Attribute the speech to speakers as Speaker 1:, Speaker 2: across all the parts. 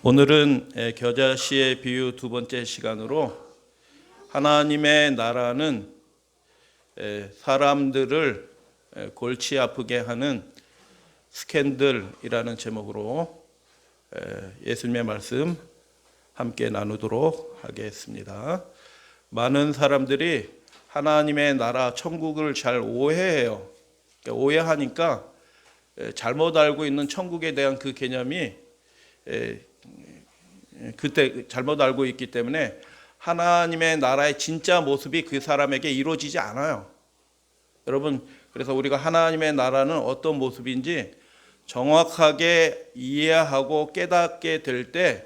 Speaker 1: 오늘은 겨자씨의 비유 두 번째 시간으로 하나님의 나라는 사람들을 골치 아프게 하는 스캔들이라는 제목으로 예수님의 말씀 함께 나누도록 하겠습니다. 많은 사람들이 하나님의 나라 천국을 잘 오해해요. 오해하니까 잘못 알고 있는 천국에 대한 그 개념이 그때 잘못 알고 있기 때문에 하나님의 나라의 진짜 모습이 그 사람에게 이루어지지 않아요. 여러분, 그래서 우리가 하나님의 나라는 어떤 모습인지 정확하게 이해하고 깨닫게 될 때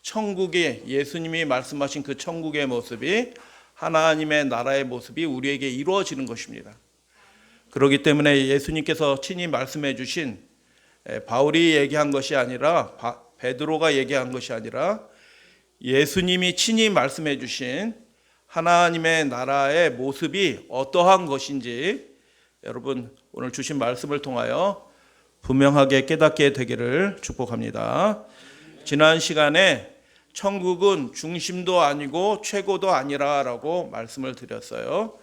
Speaker 1: 천국이, 예수님이 말씀하신 그 천국의 모습이, 하나님의 나라의 모습이 우리에게 이루어지는 것입니다. 그렇기 때문에 예수님께서 친히 말씀해 주신, 바울이 얘기한 것이 아니라, 베드로가 얘기한 것이 아니라 예수님이 친히 말씀해 주신 하나님의 나라의 모습이 어떠한 것인지 여러분 오늘 주신 말씀을 통하여 분명하게 깨닫게 되기를 축복합니다. 지난 시간에 천국은 중심도 아니고 최고도 아니라라고 말씀을 드렸어요.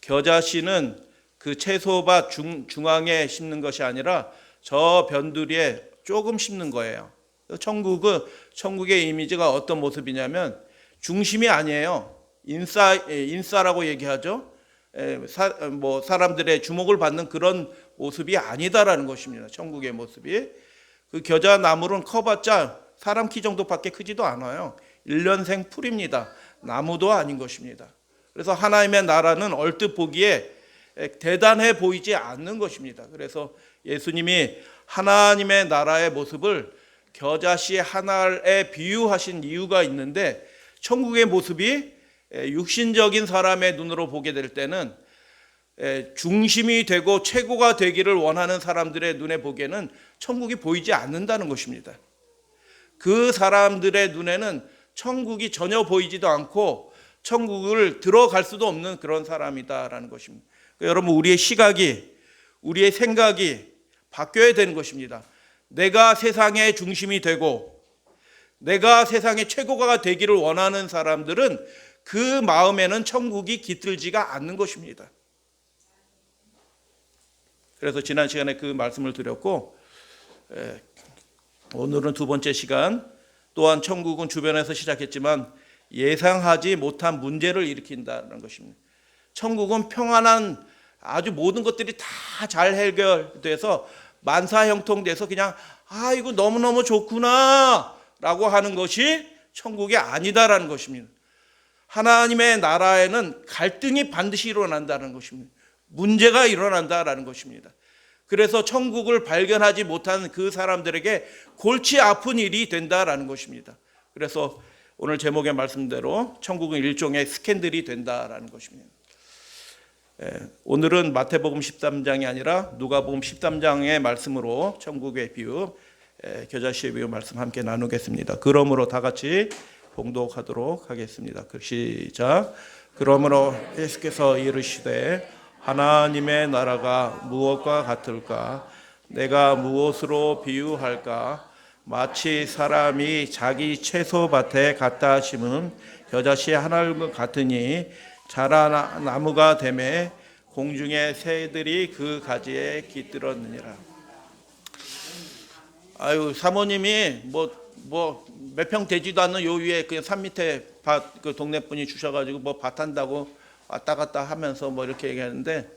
Speaker 1: 겨자씨는 그 채소밭 중앙에 심는 것이 아니라 저 변두리에 조금 심는 거예요. 천국의 이미지가 어떤 모습이냐면 중심이 아니에요. 인싸라고 얘기하죠. 사람들의 주목을 받는 그런 모습이 아니다라는 것입니다. 천국의 모습이. 그 겨자 나물은 커봤자 사람 키 정도밖에 크지도 않아요. 1년생 풀입니다. 나무도 아닌 것입니다. 그래서 하나님의 나라는 얼뜻 보기에 대단해 보이지 않는 것입니다. 그래서 예수님이 하나님의 나라의 모습을 겨자씨 하나에 비유하신 이유가 있는데, 천국의 모습이 육신적인 사람의 눈으로 보게 될 때는 중심이 되고 최고가 되기를 원하는 사람들의 눈에 보기에는 천국이 보이지 않는다는 것입니다. 그 사람들의 눈에는 천국이 전혀 보이지도 않고 천국을 들어갈 수도 없는 그런 사람이다라는 것입니다. 여러분, 우리의 시각이, 우리의 생각이 바뀌어야 되는 것입니다. 내가 세상의 중심이 되고 내가 세상의 최고가 되기를 원하는 사람들은 그 마음에는 천국이 깃들지가 않는 것입니다. 그래서 지난 시간에 그 말씀을 드렸고, 오늘은 두 번째 시간, 또한 천국은 주변에서 시작했지만 예상하지 못한 문제를 일으킨다는 것입니다. 천국은 평안한, 아주 모든 것들이 다 잘 해결돼서 만사형통돼서 그냥 이거 너무너무 좋구나 라고 하는 것이 천국이 아니다라는 것입니다. 하나님의 나라에는 갈등이 반드시 일어난다는 것입니다. 문제가 일어난다라는 것입니다. 그래서 천국을 발견하지 못한 그 사람들에게 골치 아픈 일이 된다라는 것입니다. 그래서 오늘 제목의 말씀대로 천국은 일종의 스캔들이 된다라는 것입니다. 오늘은 마태복음 13장이 아니라 누가복음 13장의 말씀으로 천국의 비유, 겨자씨의 비유 말씀 함께 나누겠습니다. 그러므로 다 같이 봉독하도록 하겠습니다. 시작. 그러므로 예수께서 이르시되 하나님의 나라가 무엇과 같을까? 내가 무엇으로 비유할까? 마치 사람이 자기 채소밭에 갖다 심은 겨자씨 하나를 같으니 자라 나무가 되매 공중의 새들이 그 가지에 깃들었느니라. 사모님이 몇 평 되지도 않는 요 위에 그냥 산 밑에 밭, 그 동네 분이 주셔가지고 밭 한다고 왔다 갔다 하면서 이렇게 얘기하는데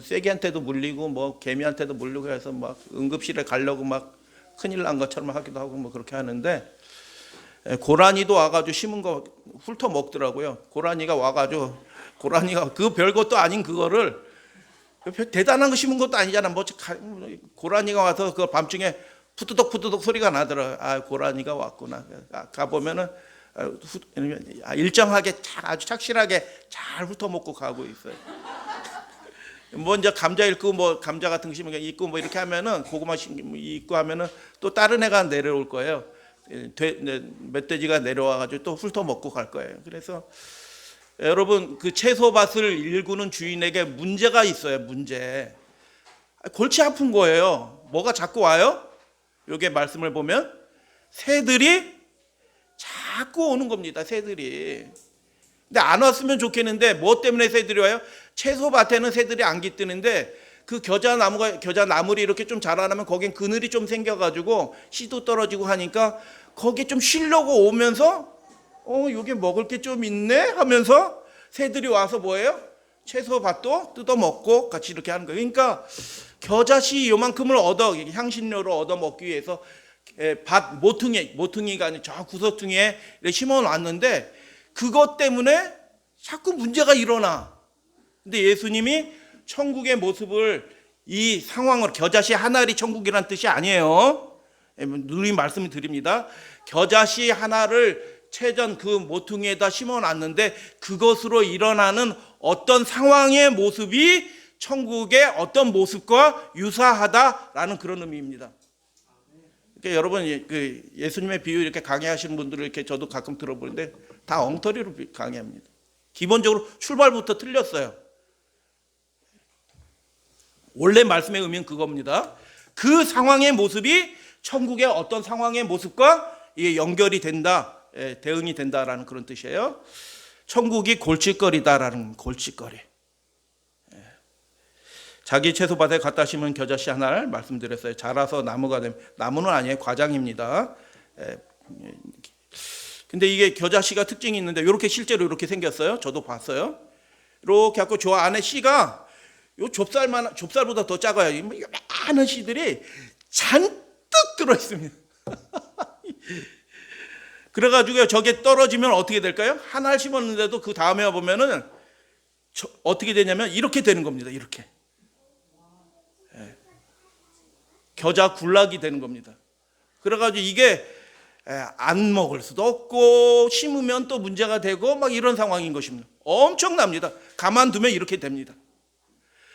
Speaker 1: 쐐기한테도 물리고 개미한테도 물리고 해서 응급실에 가려고 큰일 난 것처럼 하기도 하고 그렇게 하는데, 고라니도 와가지고 심은 거 훑어 먹더라고요. 고라니가 와가지고, 고라니가 그 별것도 아닌 그거를, 대단한 거 심은 것도 아니잖아. 고라니가 와서 그 밤중에 푸드덕 소리가 나더라. 고라니가 왔구나. 가보면은 일정하게 아주 착실하게 잘 훑어 먹고 가고 있어요. 이제 감자 읽고 감자 같은 거 심으면 읽고 이렇게 하면은, 고구마 읽고 하면은 또 다른 애가 내려올 거예요. 멧돼지가 내려와가지고 또 훑어 먹고 갈 거예요. 그래서 여러분, 그 채소밭을 일구는 주인에게 문제가 있어요. 문제. 골치 아픈 거예요. 뭐가 자꾸 와요? 여기 말씀을 보면 새들이 자꾸 오는 겁니다. 새들이. 근데 안 왔으면 좋겠는데 뭐 때문에 새들이 와요? 채소밭에는 새들이 안 깃드는데 그 겨자나물이 이렇게 좀 자라나면 거긴 그늘이 좀 생겨가지고 씨도 떨어지고 하니까 거기에 좀 쉬려고 오면서 여기 먹을 게 좀 있네 하면서 새들이 와서 뭐예요? 채소밭도 뜯어먹고 같이 이렇게 하는 거예요. 그러니까 겨자씨 요만큼을 향신료로 얻어 먹기 위해서 밭 모퉁이가 아니라 저 구석퉁이에 심어 놨는데 그것 때문에 자꾸 문제가 일어나. 근데 예수님이 천국의 모습을 이 상황으로, 겨자씨 하나리 천국이란 뜻이 아니에요. 누님 말씀을 드립니다. 겨자씨 하나를 채전 그 모퉁이에다 심어 놨는데 그것으로 일어나는 어떤 상황의 모습이 천국의 어떤 모습과 유사하다라는 그런 의미입니다. 그러니까 여러분 그 예수님의 비유 이렇게 강의하시는 분들을 이렇게 저도 가끔 들어보는데 다 엉터리로 강의합니다. 기본적으로 출발부터 틀렸어요. 원래 말씀의 의미는 그겁니다. 그 상황의 모습이 천국의 어떤 상황의 모습과 이게 연결이 된다, 대응이 된다라는 그런 뜻이에요. 천국이 골칫거리다라는 골칫거리. 자기 채소밭에 갖다 심은 겨자씨 하나를 말씀드렸어요. 자라서 나무가 되면, 나무는 아니에요, 과장입니다. 근데 이게 겨자씨가 특징이 있는데 이렇게 실제로 이렇게 생겼어요. 저도 봤어요. 이렇게 갖고 저 안에 씨가 요 좁쌀보다 더 작아요. 요만한 씨들이 잔뜩 들어 있습니다. 그래가지고 저게 떨어지면 어떻게 될까요? 하나를 심었는데도 그 다음에 보면은 어떻게 되냐면 이렇게 되는 겁니다. 이렇게 겨자 굴락이 되는 겁니다. 그래가지고 이게 안 먹을 수도 없고 심으면 또 문제가 되고 막 이런 상황인 것입니다. 엄청납니다. 가만두면 이렇게 됩니다.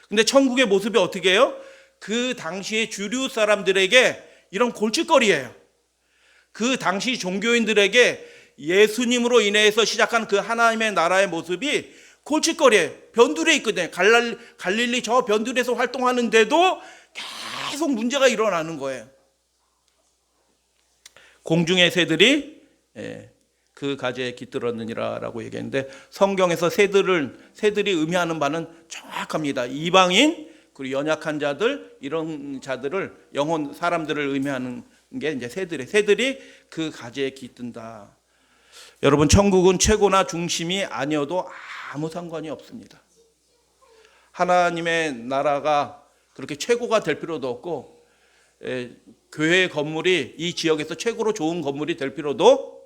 Speaker 1: 근데 천국의 모습이 어떻게 해요? 그 당시의 주류 사람들에게 이런 골칫거리예요. 그 당시 종교인들에게 예수님으로 인해서 시작한 그 하나님의 나라의 모습이 골칫거리예요. 변두리에 있거든요. 갈릴리 저 변두리에서 활동하는데도 계속 문제가 일어나는 거예요. 공중의 새들이 그 가지에 깃들었느니라라고 얘기했는데 성경에서 새들이 의미하는 바는 정확합니다. 이방인 그리고 연약한 자들 이런 자들을 영혼 사람들을 의미하는 게 이제 새들이 그 가지에 깃든다. 여러분 천국은 최고나 중심이 아니어도 아무 상관이 없습니다. 하나님의 나라가 그렇게 최고가 될 필요도 없고 교회 건물이 이 지역에서 최고로 좋은 건물이 될 필요도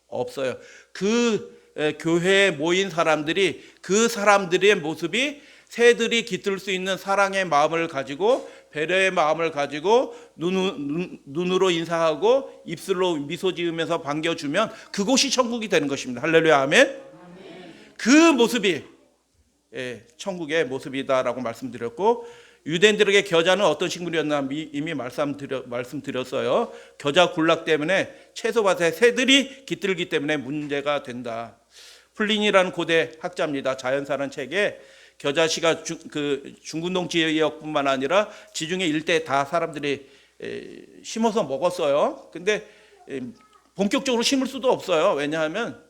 Speaker 1: 없어요. 그 교회에 모인 사람들이 그 사람들의 모습이 새들이 깃들 수 있는 사랑의 마음을 가지고 배려의 마음을 가지고 눈으로 인사하고 입술로 미소 지으면서 반겨주면 그곳이 천국이 되는 것입니다. 할렐루야 아멘. 그 모습이 천국의 모습이다라고 말씀드렸고 유대인들에게 겨자는 어떤 식물이었나 이미 말씀드렸어요. 겨자 굴락 때문에 채소밭에 새들이 깃들기 때문에 문제가 된다. 플린이라는 고대 학자입니다. 자연사라는 책에 겨자씨가 중군동 지역뿐만 아니라 지중해 일대 다 사람들이 심어서 먹었어요. 근데 본격적으로 심을 수도 없어요. 왜냐하면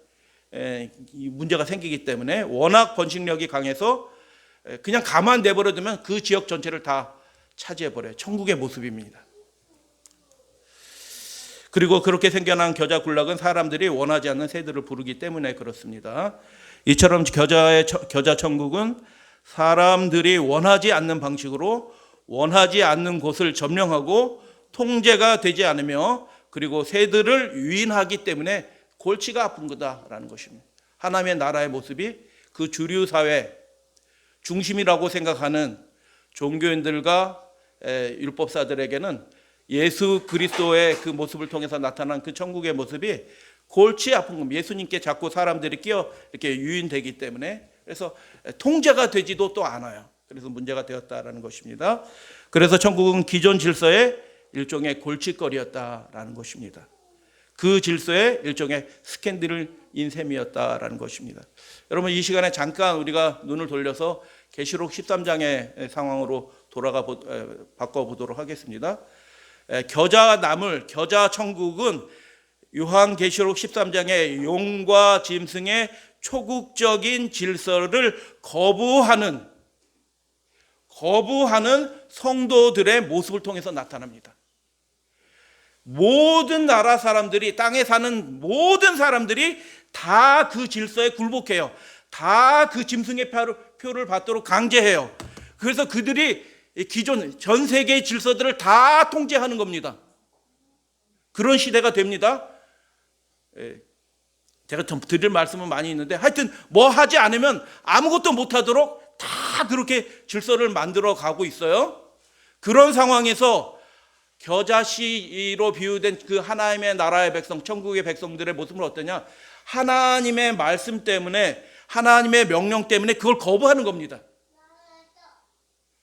Speaker 1: 문제가 생기기 때문에 워낙 번식력이 강해서 그냥 가만 내버려두면 그 지역 전체를 다 차지해버려요. 천국의 모습입니다. 그리고 그렇게 생겨난 겨자 굴락은 사람들이 원하지 않는 새들을 부르기 때문에 그렇습니다. 이처럼 겨자 천국은 사람들이 원하지 않는 방식으로 원하지 않는 곳을 점령하고 통제가 되지 않으며 그리고 새들을 유인하기 때문에 골치가 아픈 거다라는 것입니다. 하나님의 나라의 모습이 그 주류 사회 중심이라고 생각하는 종교인들과 율법사들에게는 예수 그리스도의 그 모습을 통해서 나타난 그 천국의 모습이 골치 아픈 겁니다. 예수님께 자꾸 사람들이 이렇게 유인되기 때문에 그래서 통제가 되지도 또 않아요. 그래서 문제가 되었다라는 것입니다. 그래서 천국은 기존 질서의 일종의 골칫거리였다라는 것입니다. 그 질서의 일종의 스캔들인 셈이었다라는 것입니다. 여러분 이 시간에 잠깐 우리가 눈을 돌려서 계시록 13장의 상황으로 바꿔보도록 하겠습니다. 겨자 천국은 요한계시록 13장에 용과 짐승의 초국적인 질서를 거부하는 성도들의 모습을 통해서 나타납니다. 모든 나라 사람들이, 땅에 사는 모든 사람들이 다 그 질서에 굴복해요. 다 그 짐승의 표를 받도록 강제해요. 그래서 그들이 기존 전 세계의 질서들을 다 통제하는 겁니다. 그런 시대가 됩니다. 제가 드릴 말씀은 많이 있는데, 하여튼 뭐 하지 않으면 아무것도 못하도록 다 그렇게 질서를 만들어 가고 있어요. 그런 상황에서 겨자씨로 비유된 그 하나님의 나라의 백성, 천국의 백성들의 모습은 어떠냐? 하나님의 말씀 때문에, 하나님의 명령 때문에 그걸 거부하는 겁니다.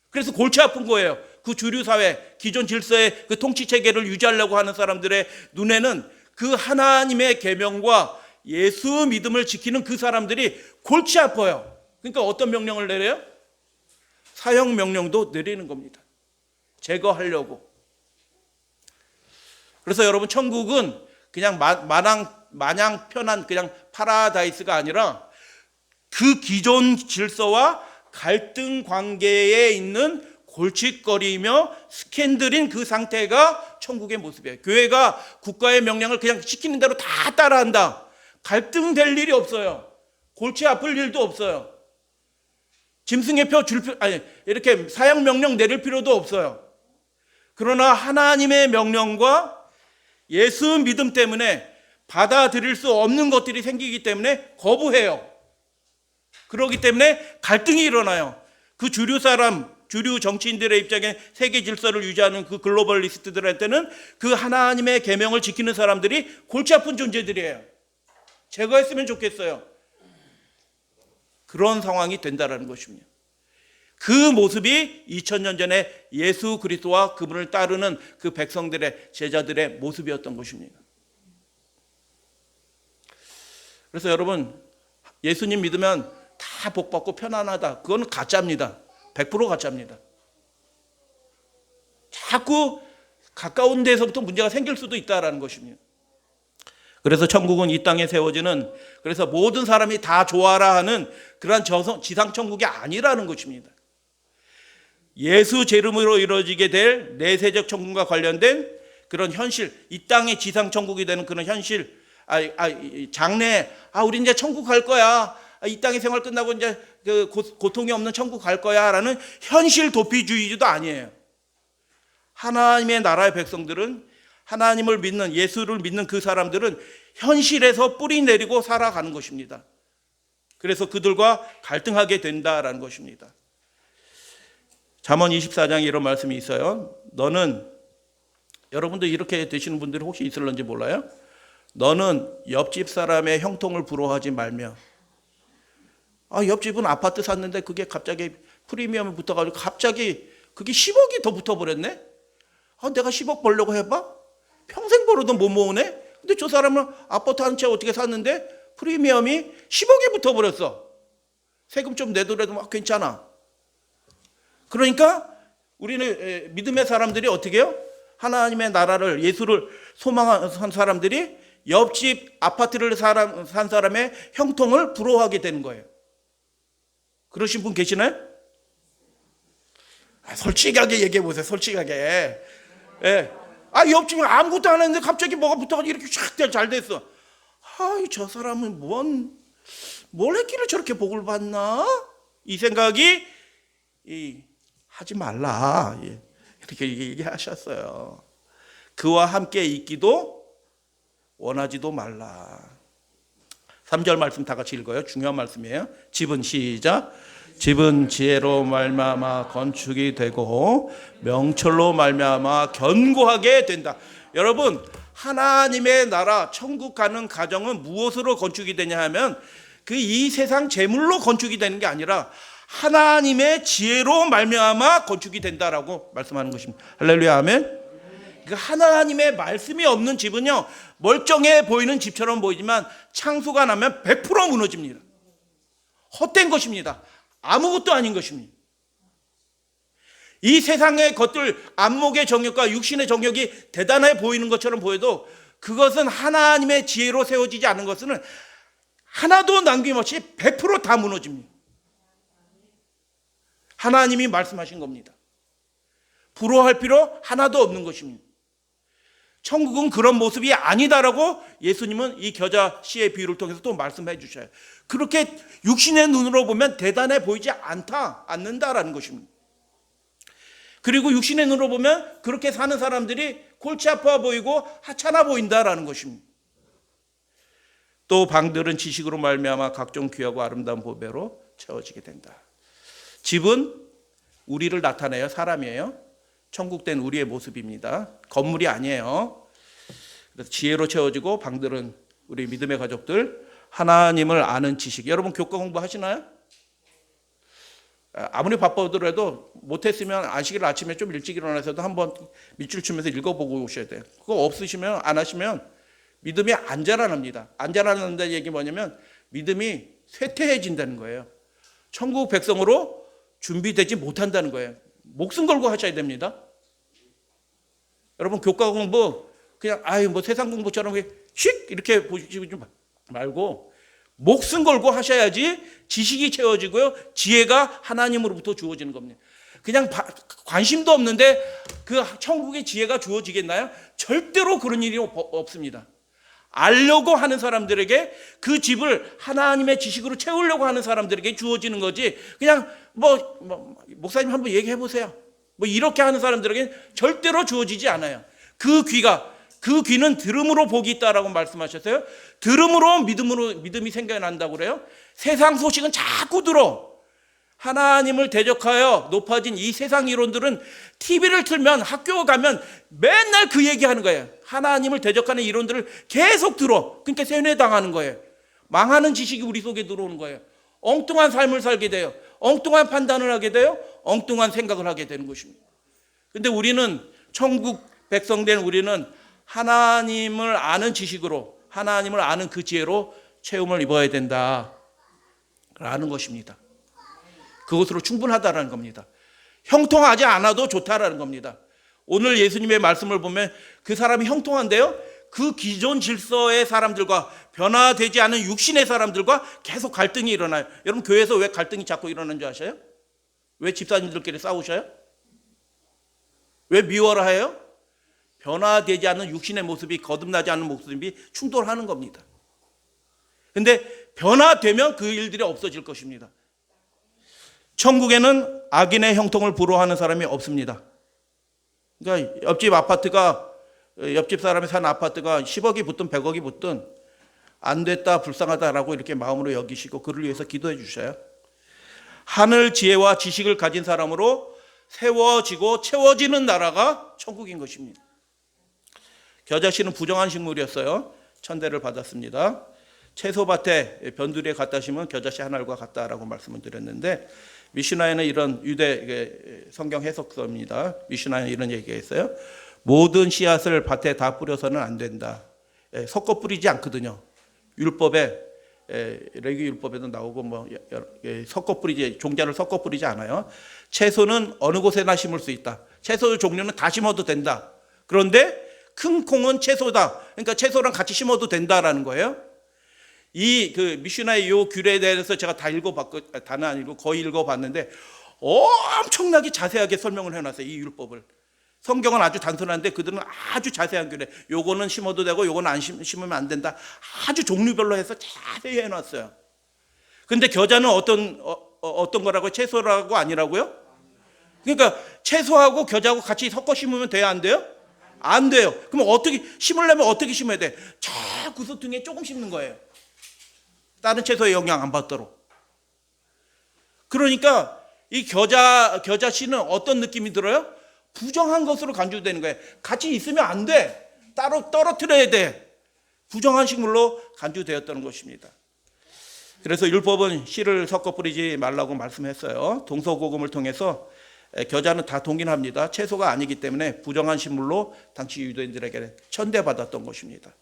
Speaker 1: 그래서 골치 아픈 거예요. 그 주류 사회, 기존 질서의 그 통치 체계를 유지하려고 하는 사람들의 눈에는 그 하나님의 계명과 예수 믿음을 지키는 그 사람들이 골치 아파요. 그러니까 어떤 명령을 내려요? 사형 명령도 내리는 겁니다. 제거하려고. 그래서 여러분, 천국은 그냥 마냥 편한 그냥 파라다이스가 아니라 그 기존 질서와 갈등 관계에 있는 골칫거리며 스캔들인 그 상태가 천국의 모습이에요. 교회가 국가의 명령을 그냥 시키는 대로 다 따라한다. 갈등될 일이 없어요. 골치 아플 일도 없어요. 짐승의 표 이렇게 사형 명령 내릴 필요도 없어요. 그러나 하나님의 명령과 예수 믿음 때문에 받아들일 수 없는 것들이 생기기 때문에 거부해요. 그렇기 때문에 갈등이 일어나요. 그 주류 정치인들의 입장에 세계 질서를 유지하는 그 글로벌리스트들한테는 그 하나님의 계명을 지키는 사람들이 골치 아픈 존재들이에요. 제거했으면 좋겠어요. 그런 상황이 된다라는 것입니다. 그 모습이 2000년 전에 예수 그리스도와 그분을 따르는 그 백성들의, 제자들의 모습이었던 것입니다. 그래서 여러분, 예수님 믿으면 다 복받고 편안하다. 그건 가짜입니다. 100% 가짜입니다. 자꾸 가까운 데서부터 문제가 생길 수도 있다라는 것입니다. 그래서 천국은 이 땅에 세워지는, 그래서 모든 사람이 다 좋아라 하는 그러한 지상천국이 아니라는 것입니다. 예수 제름으로 이루어지게 될 내세적 천국과 관련된 그런 현실, 이 땅의 지상천국이 되는 그런 현실, 장래, 우리 이제 천국 갈 거야. 이 땅의 생활 끝나고 이제 그 고통이 없는 천국 갈 거야. 라는 현실 도피주의도 아니에요. 하나님의 나라의 백성들은, 하나님을 믿는, 예수를 믿는 그 사람들은 현실에서 뿌리 내리고 살아가는 것입니다. 그래서 그들과 갈등하게 된다라는 것입니다. 잠언 24장에 이런 말씀이 있어요. 너는, 여러분도 이렇게 되시는 분들이 혹시 있을런지 몰라요. 너는 옆집 사람의 형통을 부러워하지 말며. 옆집은 아파트 샀는데 그게 갑자기 프리미엄이 붙어가지고 갑자기 그게 10억이 더 붙어버렸네. 내가 10억 벌려고 해봐? 평생 벌어도 못 모으네. 근데 저 사람은 아파트 한 채 어떻게 샀는데 프리미엄이 10억이 붙어버렸어. 세금 좀 내더라도 막 괜찮아. 그러니까 우리는 믿음의 사람들이 어떻게 해요? 하나님의 나라를, 예수를 소망한 사람들이 옆집 아파트를 산 사람의 형통을 부러워하게 되는 거예요. 그러신 분 계시나요? 솔직하게 얘기해 보세요. 솔직하게. 옆집이 아무것도 안 했는데 갑자기 뭐가 붙어가지고 이렇게 쫙 잘 됐어. 저 사람은 뭘 했길래 저렇게 복을 받나? 이 생각이 하지 말라. 이렇게 얘기하셨어요. 그와 함께 있기도 원하지도 말라. 3절 말씀 다 같이 읽어요. 중요한 말씀이에요. 집은 시작. 집은 지혜로 말미암아 건축이 되고 명철로 말미암아 견고하게 된다. 여러분, 하나님의 나라 천국 가는 가정은 무엇으로 건축이 되냐 하면 이 세상 재물로 건축이 되는 게 아니라 하나님의 지혜로 말미암아 건축이 된다라고 말씀하는 것입니다. 할렐루야, 아멘. 하나님의 말씀이 없는 집은요, 멀쩡해 보이는 집처럼 보이지만 창수가 나면 100% 무너집니다. 헛된 것입니다. 아무것도 아닌 것입니다. 이 세상의 것들, 안목의 정욕과 육신의 정욕이 대단해 보이는 것처럼 보여도 그것은 하나님의 지혜로 세워지지 않은 것은 하나도 남김없이 100%다 무너집니다. 하나님이 말씀하신 겁니다. 부러워할 필요 하나도 없는 것입니다. 천국은 그런 모습이 아니다라고 예수님은 이 겨자씨의 비유를 통해서 또 말씀해 주셔요. 그렇게 육신의 눈으로 보면 대단해 보이지 않는다라는 것입니다. 그리고 육신의 눈으로 보면 그렇게 사는 사람들이 골치 아파 보이고 하찮아 보인다라는 것입니다. 또 방들은 지식으로 말미암아 각종 귀하고 아름다운 보배로 채워지게 된다. 집은 우리를 나타내요. 사람이에요. 천국된 우리의 모습입니다. 건물이 아니에요. 그래서 지혜로 채워지고 방들은 우리 믿음의 가족들 하나님을 아는 지식. 여러분 교과 공부하시나요? 아무리 바빠더라도 못했으면 안식일 아침에 좀 일찍 일어나서도 한번 밑줄 치면서 읽어보고 오셔야 돼요. 그거 없으시면 안 하시면 믿음이 안 자라납니다. 안 자라는다는 얘기 뭐냐면 믿음이 쇠퇴해진다는 거예요. 천국 백성으로 준비되지 못한다는 거예요. 목숨 걸고 하셔야 됩니다. 여러분 교과 공부 그냥 뭐 세상 공부처럼 휙 이렇게 보시지 말고 목숨 걸고 하셔야지 지식이 채워지고요. 지혜가 하나님으로부터 주어지는 겁니다. 그냥 관심도 없는데 그 천국의 지혜가 주어지겠나요? 절대로 그런 일이 없습니다. 알려고 하는 사람들에게 그 집을 하나님의 지식으로 채우려고 하는 사람들에게 주어지는 거지 그냥 목사님 한번 얘기해 보세요. 이렇게 하는 사람들에게 절대로 주어지지 않아요. 그 귀는 들음으로 복이 있다라고 말씀하셨어요. 들음으로 믿음이 생겨난다고 그래요. 세상 소식은 자꾸 들어. 하나님을 대적하여 높아진 이 세상 이론들은 TV를 틀면 학교 가면 맨날 그 얘기하는 거예요. 하나님을 대적하는 이론들을 계속 들어. 그러니까 세뇌당하는 거예요. 망하는 지식이 우리 속에 들어오는 거예요. 엉뚱한 삶을 살게 돼요. 엉뚱한 판단을 하게 돼요. 엉뚱한 생각을 하게 되는 것입니다. 근데 우리는 천국 백성된 우리는 하나님을 아는 지식으로 하나님을 아는 그 지혜로 체험을 입어야 된다라는 것입니다. 그것으로 충분하다라는 겁니다. 형통하지 않아도 좋다라는 겁니다. 오늘 예수님의 말씀을 보면 그 사람이 형통한데요. 그 기존 질서의 사람들과 변화되지 않은 육신의 사람들과 계속 갈등이 일어나요. 여러분 교회에서 왜 갈등이 자꾸 일어나는 줄 아셔요? 왜 집사님들끼리 싸우셔요? 왜 미워라 해요? 변화되지 않은 육신의 모습이 거듭나지 않는 모습이 충돌하는 겁니다. 근데 변화되면 그 일들이 없어질 것입니다. 천국에는 악인의 형통을 부러워하는 사람이 없습니다. 그러니까 옆집 사람이 산 아파트가 10억이 붙든 100억이 붙든 안 됐다 불쌍하다라고 이렇게 마음으로 여기시고 그를 위해서 기도해 주셔요. 하늘 지혜와 지식을 가진 사람으로 세워지고 채워지는 나라가 천국인 것입니다. 겨자씨는 부정한 식물이었어요. 천대를 받았습니다. 채소밭에 변두리에 갖다 심은 겨자씨 한 알과 같다라고 말씀을 드렸는데 미슈나에는 이런 유대 성경 해석서입니다. 미슈나에는 이런 얘기가 있어요. 모든 씨앗을 밭에 다 뿌려서는 안 된다. 섞어 뿌리지 않거든요. 율법에 레위 율법에도 나오고 섞어 뿌리지 종자를 섞어 뿌리지 않아요. 채소는 어느 곳에나 심을 수 있다. 채소 종류는 다 심어도 된다. 그런데 큰 콩은 채소다. 그러니까 채소랑 같이 심어도 된다라는 거예요. 이 미슈나의 요 규례에 대해서 제가 다는 아니고 거의 읽어봤는데 엄청나게 자세하게 설명을 해놨어요. 이 율법을. 성경은 아주 단순한데 그들은 아주 자세한 규례. 요거는 심어도 되고 요거는 안 심으면 안 된다. 아주 종류별로 해서 자세히 해놨어요. 근데 겨자는 어떤 거라고요? 채소라고 아니라고요? 그러니까 채소하고 겨자하고 같이 섞어 심으면 돼요? 안 돼요? 안 돼요. 그럼 심으려면 어떻게 심어야 돼? 저 구석등에 조금 심는 거예요. 다른 채소에 영향 안 받도록. 그러니까 이 겨자씨는 어떤 느낌이 들어요? 부정한 것으로 간주되는 거예요. 같이 있으면 안 돼. 따로 떨어뜨려야 돼. 부정한 식물로 간주되었다는 것입니다. 그래서 율법은 씨를 섞어 뿌리지 말라고 말씀했어요. 동서고금을 통해서 겨자는 다 동일합니다. 채소가 아니기 때문에 부정한 식물로 당시 유대인들에게 천대받았던 것입니다.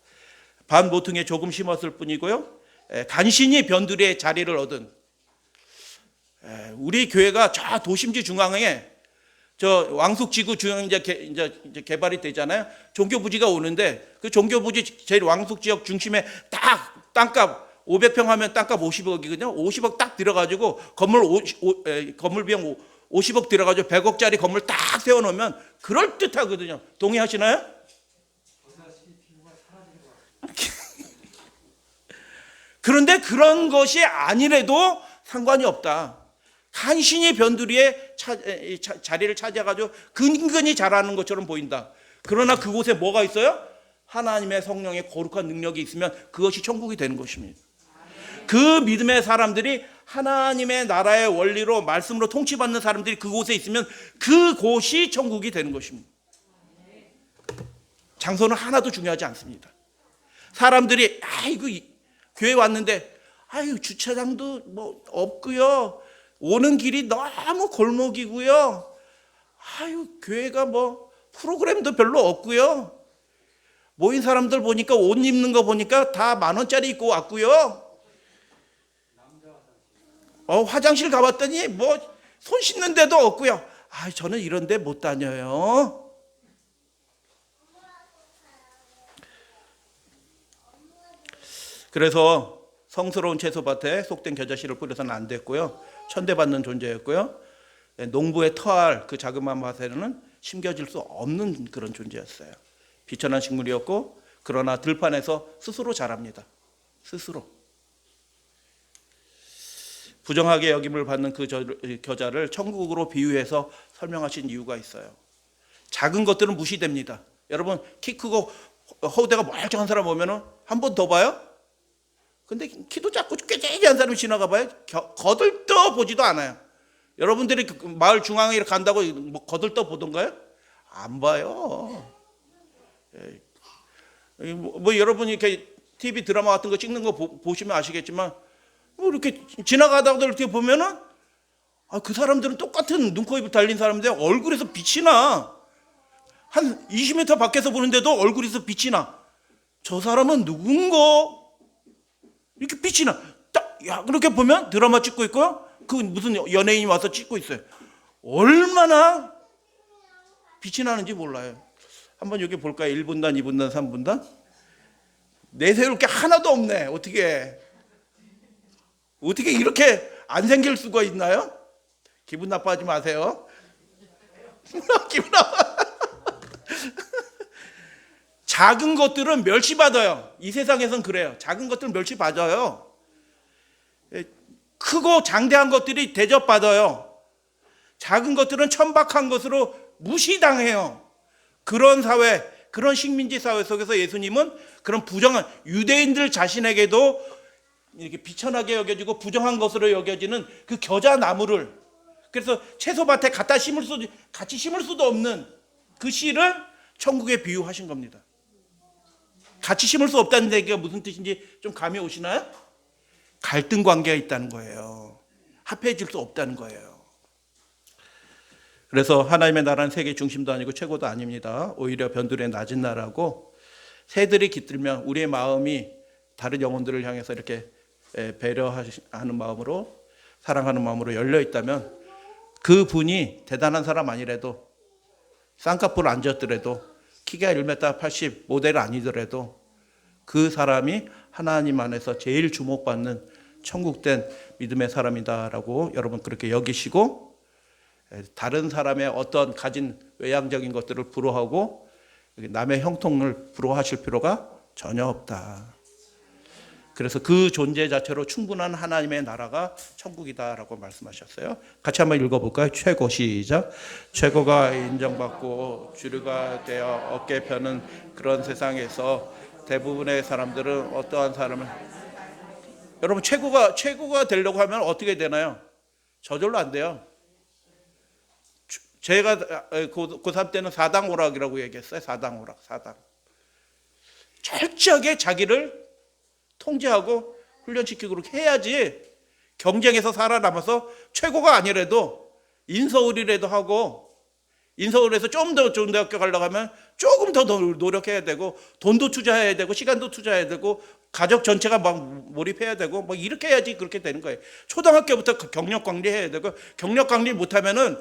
Speaker 1: 반 모퉁이에 조금 심었을 뿐이고요. 간신히 변두리에 자리를 얻은 우리 교회가 저 도심지 중앙에 저 왕숙지구 중앙 이제 개발이 되잖아요. 종교부지가 오는데 그 종교부지 제일 왕숙지역 중심에 딱 땅값 500평 하면 땅값 50억이거든요. 50억 딱 들어가지고 건물 비용 50억 들어가지고 100억짜리 건물 딱 세워놓으면 그럴 듯하거든요. 동의하시나요? 그런데 그런 것이 아니래도 상관이 없다. 간신히 변두리에 자리를 차지해가지고 근근히 자라는 것처럼 보인다. 그러나 그곳에 뭐가 있어요? 하나님의 성령의 거룩한 능력이 있으면 그것이 천국이 되는 것입니다. 그 믿음의 사람들이 하나님의 나라의 원리로 말씀으로 통치받는 사람들이 그곳에 있으면 그곳이 천국이 되는 것입니다. 장소는 하나도 중요하지 않습니다. 사람들이 아이고 교회 왔는데 아유 주차장도 뭐 없고요. 오는 길이 너무 골목이고요. 아유 교회가 뭐 프로그램도 별로 없고요. 모인 사람들 보니까 옷 입는 거 보니까 다 10,000원짜리 입고 왔고요. 화장실 가봤더니 뭐 손 씻는 데도 없고요. 아 저는 이런 데 못 다녀요. 그래서 성스러운 채소밭에 속된 겨자씨를 뿌려서는 안 됐고요. 천대받는 존재였고요. 농부의 터알 그 자그마한 밭에는 심겨질 수 없는 그런 존재였어요. 비천한 식물이었고 그러나 들판에서 스스로 자랍니다. 스스로. 부정하게 여김을 받는 그 겨자를 천국으로 비유해서 설명하신 이유가 있어요. 작은 것들은 무시됩니다. 여러분 키 크고 허우대가 멀쩡한 사람 보면은 한 번 더 봐요? 근데 키도 작고 꾀재기한 사람이 지나가 봐요. 거들떠 보지도 않아요. 여러분들이 마을 중앙에 간다고 뭐 거들떠 보던가요? 안 봐요. 뭐 여러분이 이렇게 TV 드라마 같은 거 찍는 거 보시면 아시겠지만 뭐 이렇게 지나가다가 이렇게 보면은 그 사람들은 똑같은 눈코입을 달린 사람인데 얼굴에서 빛이 나. 한 20m 밖에서 보는데도 얼굴에서 빛이 나. 저 사람은 누군가? 이렇게 빛이 나. 딱 그렇게 보면 드라마 찍고 있고요. 그 무슨 연예인이 와서 찍고 있어요. 얼마나 빛이 나는지 몰라요. 한번 여기 볼까요? 1분단, 2분단, 3분단. 내세울 게 하나도 없네. 어떻게 이렇게 안 생길 수가 있나요? 기분 나빠하지 마세요. 기분 나빠. 작은 것들은 멸시받아요. 이 세상에선 그래요. 작은 것들은 멸시받아요. 크고 장대한 것들이 대접받아요. 작은 것들은 천박한 것으로 무시당해요. 그런 사회, 그런 식민지 사회 속에서 예수님은 그런 부정한 유대인들 자신에게도 이렇게 비천하게 여겨지고 부정한 것으로 여겨지는 그 겨자 나무를, 그래서 채소밭에 같이 심을 수도 없는 그 씨를 천국에 비유하신 겁니다. 같이 심을 수 없다는 얘기가 무슨 뜻인지 좀 감이 오시나요? 갈등 관계가 있다는 거예요. 합해질 수 없다는 거예요. 그래서 하나님의 나라는 세계 중심도 아니고 최고도 아닙니다. 오히려 변두리의 낮은 나라고, 새들이 깃들면 우리의 마음이 다른 영혼들을 향해서 이렇게 배려하는 마음으로, 사랑하는 마음으로 열려 있다면 그 분이 대단한 사람 아니래도, 쌍꺼풀 안 졌더라도, 키가 1m 80 모델 아니더라도 그 사람이 하나님 안에서 제일 주목받는 천국된 믿음의 사람이다라고 여러분 그렇게 여기시고, 다른 사람의 어떤 가진 외향적인 것들을 부러워하고 남의 형통을 부러워하실 필요가 전혀 없다. 그래서 그 존재 자체로 충분한 하나님의 나라가 천국이다라고 말씀하셨어요. 같이 한번 읽어볼까요? 최고, 시작. 최고가 인정받고 주류가 되어 어깨 펴는 그런 세상에서 대부분의 사람들은 어떠한 사람을, 여러분 최고가 되려고 하면 어떻게 되나요? 저절로 안 돼요. 제가 고3 때는 사당오락이라고 얘기했어요. 사당오락. 철저하게 자기를 통제하고 훈련시키고 그렇게 해야지 경쟁에서 살아남아서 최고가 아니라도 인서울이라도 하고 인서울에서 좀 더 좋은 대학교 가려고 하면 조금 더 노력해야 되고, 돈도 투자해야 되고, 시간도 투자해야 되고, 가족 전체가 막 몰입해야 되고, 뭐 이렇게 해야지 그렇게 되는 거예요. 초등학교부터 경력 관리해야 되고, 경력 관리 못하면은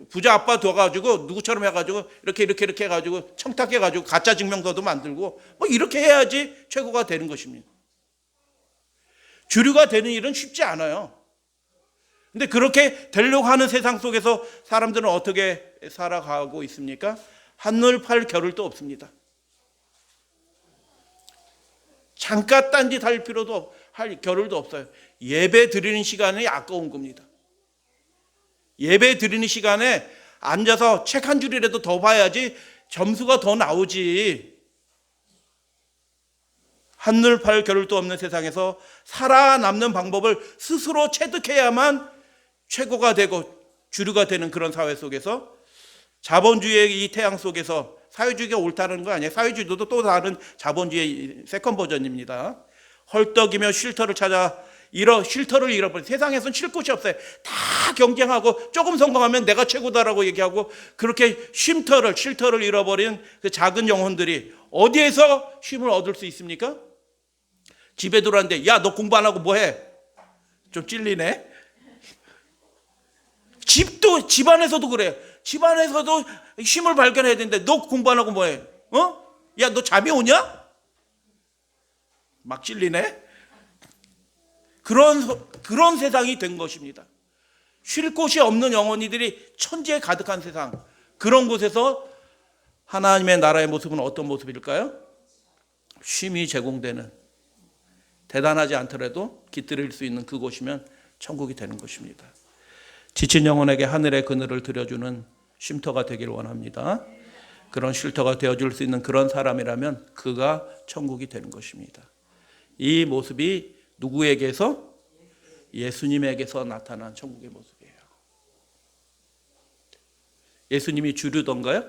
Speaker 1: 부자 아빠 둬가지고 누구처럼 해가지고 이렇게 해가지고 청탁해가지고 가짜 증명서도 만들고, 뭐 이렇게 해야지 최고가 되는 것입니다. 주류가 되는 일은 쉽지 않아요. 근데 그렇게 되려고 하는 세상 속에서 사람들은 어떻게 살아가고 있습니까? 한눈 팔 겨를도 없습니다. 잠깐 딴짓 할 필요도 할 겨를도 없어요. 예배 드리는 시간이 아까운 겁니다. 예배 드리는 시간에 앉아서 책 한 줄이라도 더 봐야지 점수가 더 나오지. 한눈 팔 겨를도 없는 세상에서 살아남는 방법을 스스로 체득해야만 최고가 되고 주류가 되는 그런 사회 속에서, 자본주의의 이 태양 속에서, 사회주의가 옳다는 거 아니에요. 사회주의도 또 다른 자본주의의 세컨 버전입니다. 헐떡이며 쉴터를 찾아 쉴터를 잃어버린, 세상에서는 쉴 곳이 없어요. 다 경쟁하고 조금 성공하면 내가 최고다라고 얘기하고, 그렇게 쉼터를 잃어버린 그 작은 영혼들이 어디에서 쉼을 얻을 수 있습니까? 집에 들어왔는데, 야, 너 공부 안 하고 뭐 해? 좀 찔리네. 집 안에서도 그래요. 집 안에서도 쉼을 발견해야 되는데, 너 공부 안 하고 뭐 해? 야, 너 잠이 오냐? 막 찔리네. 그런 세상이 된 것입니다. 쉴 곳이 없는 영혼이들이 천지에 가득한 세상, 그런 곳에서 하나님의 나라의 모습은 어떤 모습일까요? 쉼이 제공되는, 대단하지 않더라도 깃들일 수 있는 그곳이면 천국이 되는 것입니다. 지친 영혼에게 하늘의 그늘을 들여주는 쉼터가 되길 원합니다. 그런 쉼터가 되어줄 수 있는 그런 사람이라면 그가 천국이 되는 것입니다. 이 모습이 누구에게서? 예수님에게서 나타난 천국의 모습이에요. 예수님이 주류던가요?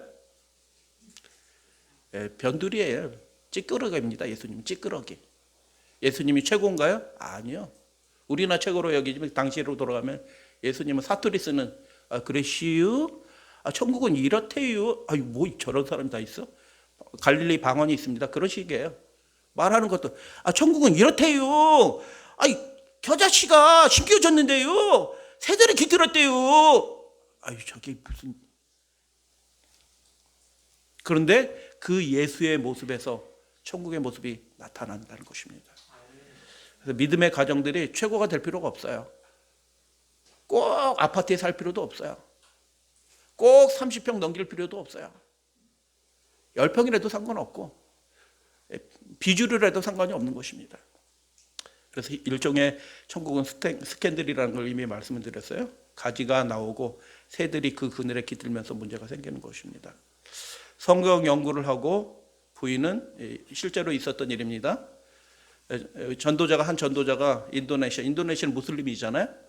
Speaker 1: 변두리예요. 찌끄러기입니다. 예수님은 찌끄러기. 예수님이 최고인가요? 아니요. 우리나 최고로 여기지만 당시로 돌아가면 예수님은 사투리 쓰는, 그러시유? 천국은 이렇대요. 뭐 저런 사람이 다 있어? 갈릴리 방언이 있습니다. 그런 식이에요. 말하는 것도, 천국은 이렇대요. 겨자씨가 심겨졌는데요. 새들이 깃들었대요. 저게 무슨. 그런데 그 예수의 모습에서 천국의 모습이 나타난다는 것입니다. 그래서 믿음의 가정들이 최고가 될 필요가 없어요. 꼭 아파트에 살 필요도 없어요. 꼭 30평 넘길 필요도 없어요. 10평이라도 상관없고 비주류라도 상관이 없는 것입니다. 그래서 일종의 천국은 스캔들이라는 걸 이미 말씀을 드렸어요. 가지가 나오고 새들이 그 그늘에 깃들면서 문제가 생기는 것입니다. 성경 연구를 하고 부인은 실제로 있었던 일입니다. 한 전도자가 인도네시아는 무슬림이잖아요.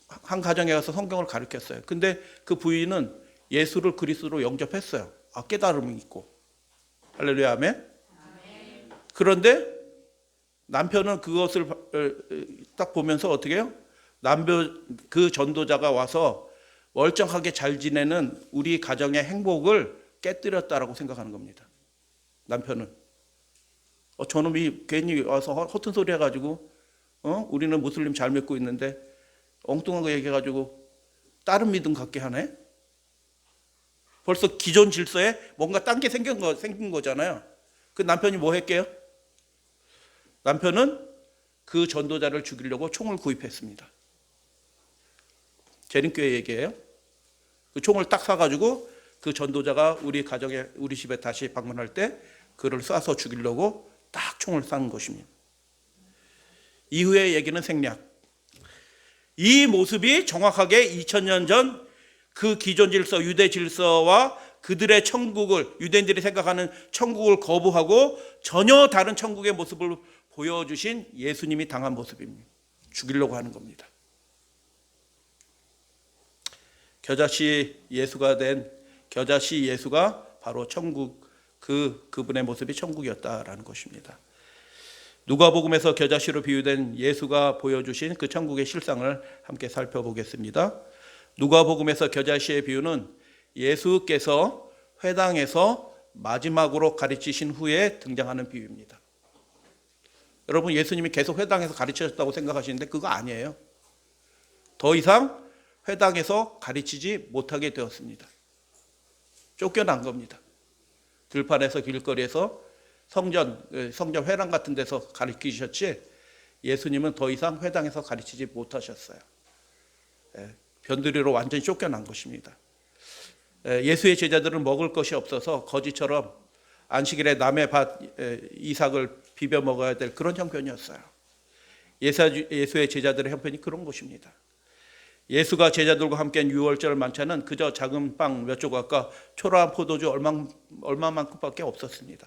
Speaker 1: 한 가정에 가서 성경을 가르쳤어요. 근데 그 부인은 예수를 그리스도로 영접했어요. 깨달음이 있고. 할렐루야, 아멘. 그런데 남편은 그것을 딱 보면서 어떻게 해요? 그 전도자가 와서 멀쩡하게 잘 지내는 우리 가정의 행복을 깨뜨렸다라고 생각하는 겁니다. 남편은. 저놈이 괜히 와서 허튼 소리 해가지고, 우리는 무슬림 잘 믿고 있는데 엉뚱한 거 얘기해가지고 다른 믿음 갖게 하네? 벌써 기존 질서에 뭔가 딴 게 생긴 거잖아요. 그 남편이 뭐 했게요? 남편은 그 전도자를 죽이려고 총을 구입했습니다. 재림교회 얘기예요. 그 총을 딱 사가지고 그 전도자가 우리 집에 다시 방문할 때 그를 쏴서 죽이려고 딱 총을 싼 것입니다. 이후의 얘기는 생략. 이 모습이 정확하게 2000년 전 그 기존 질서, 유대 질서와 그들의 천국을, 유대인들이 생각하는 천국을 거부하고 전혀 다른 천국의 모습을 보여주신 예수님이 당한 모습입니다. 죽이려고 하는 겁니다. 겨자씨 예수가 바로 천국, 그분의 모습이 천국이었다라는 것입니다. 누가복음에서 겨자씨로 비유된 예수가 보여주신 그 천국의 실상을 함께 살펴보겠습니다. 누가복음에서 겨자씨의 비유는 예수께서 회당에서 마지막으로 가르치신 후에 등장하는 비유입니다. 여러분, 예수님이 계속 회당에서 가르치셨다고 생각하시는데 그거 아니에요. 더 이상 회당에서 가르치지 못하게 되었습니다. 쫓겨난 겁니다. 들판에서 길거리에서 성전 회랑 같은 데서 가르치셨지 예수님은 더 이상 회당에서 가르치지 못하셨어요. 변두리로 완전히 쫓겨난 것입니다. 예수의 제자들은 먹을 것이 없어서 거지처럼 안식일에 남의 밭 이삭을 비벼 먹어야 될 그런 형편이었어요. 예수의 제자들의 형편이 그런 것입니다. 예수가 제자들과 함께한 유월절 만찬은 그저 작은 빵 몇 조각과 초라한 포도주 얼마만큼밖에 없었습니다.